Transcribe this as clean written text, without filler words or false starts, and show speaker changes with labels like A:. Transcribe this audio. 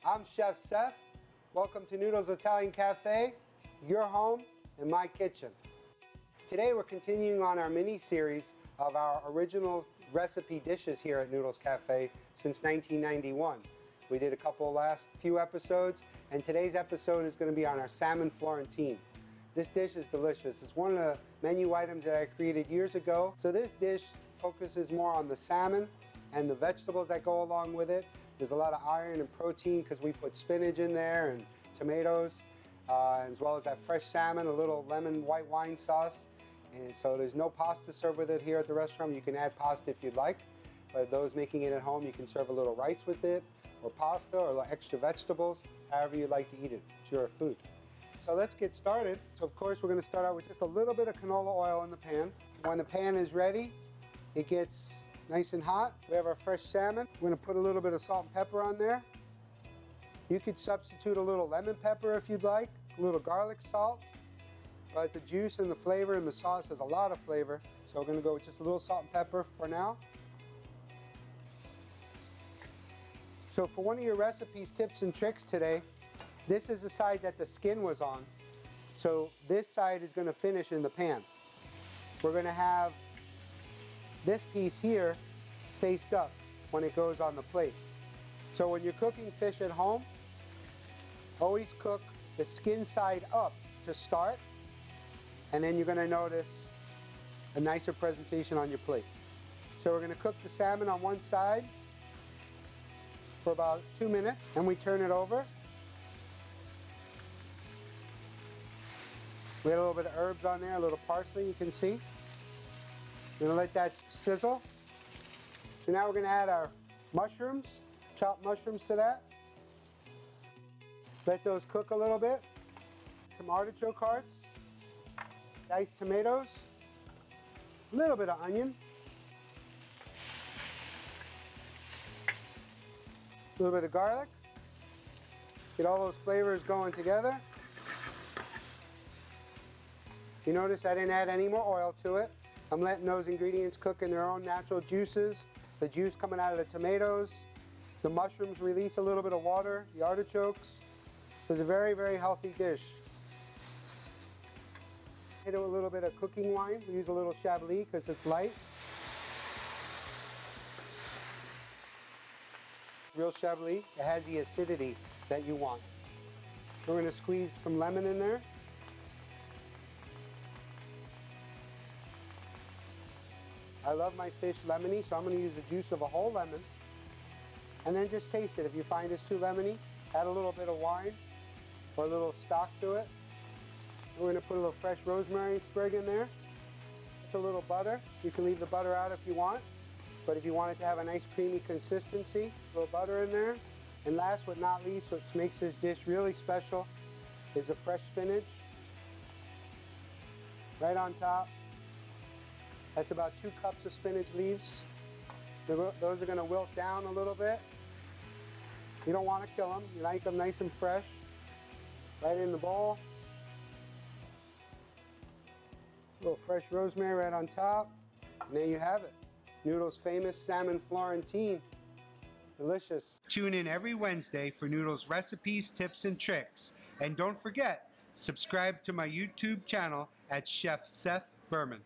A: I'm Chef Seth. Welcome to Noodles Italian Cafe, your home and my kitchen. Today we're continuing on our mini-series of our original recipe dishes here at Noodles Cafe since 1991. We did a couple last few episodes, and today's episode is going to be on our salmon Florentine. This dish is delicious. It's one of the menu items that I created years ago. So this dish focuses more on the salmon and the vegetables that go along with it. There's a lot of iron and protein because we put spinach in there and tomatoes, as well as that fresh salmon, a little lemon white wine sauce. And so there's no pasta served with it here at the restaurant. You can add pasta if you'd like, but those making it at home, you can serve a little rice with it, or pasta, or a little extra vegetables, however you'd like to eat it. It's your food. So let's get started. So of course we're going to start out with just a little bit of canola oil in the pan. When the pan is ready, it gets nice and hot. We have our fresh salmon. We're going to put a little bit of salt and pepper on there. You could substitute a little lemon pepper if you'd like, a little garlic salt. But the juice and the flavor and the sauce has a lot of flavor. So we're going to go with just a little salt and pepper for now. So for one of your recipes, tips and tricks today, this is the side that the skin was on. So this side is going to finish in the pan. We're going to have this piece here faced up when it goes on the plate. So when you're cooking fish at home, always cook the skin side up to start, and then you're going to notice a nicer presentation on your plate. So we're going to cook the salmon on one side for about 2 minutes, and we turn it over. We got a little bit of herbs on there, a little parsley, you can see. We're going to let that sizzle. So now we're going to add our mushrooms, chopped mushrooms to that. Let those cook a little bit. Some artichoke hearts, diced tomatoes, a little bit of onion, a little bit of garlic. Get all those flavors going together. You notice I didn't add any more oil to it. I'm letting those ingredients cook in their own natural juices. The juice coming out of the tomatoes. The mushrooms release a little bit of water. The artichokes. So it's a very, very healthy dish. Hit it with a little bit of cooking wine. We use a little Chablis because it's light. Real Chablis. It has the acidity that you want. We're going to squeeze some lemon in there. I love my fish lemony, so I'm going to use the juice of a whole lemon. And then just taste it. If you find it's too lemony, add a little bit of wine or a little stock to it. We're going to put a little fresh rosemary sprig in there. Just a little butter. You can leave the butter out if you want. But if you want it to have a nice creamy consistency, a little butter in there. And last but not least, what makes this dish really special is the fresh spinach. Right on top. That's about 2 cups of spinach leaves. Those are going to wilt down a little bit. You don't want to kill them. You like them nice and fresh. Right in the bowl. A little fresh rosemary right on top. And there you have it. Noodles Famous Salmon Florentine. Delicious. Tune in every Wednesday for Noodles recipes, tips, and tricks. And don't forget, subscribe to my YouTube channel at Chef Seth Berman.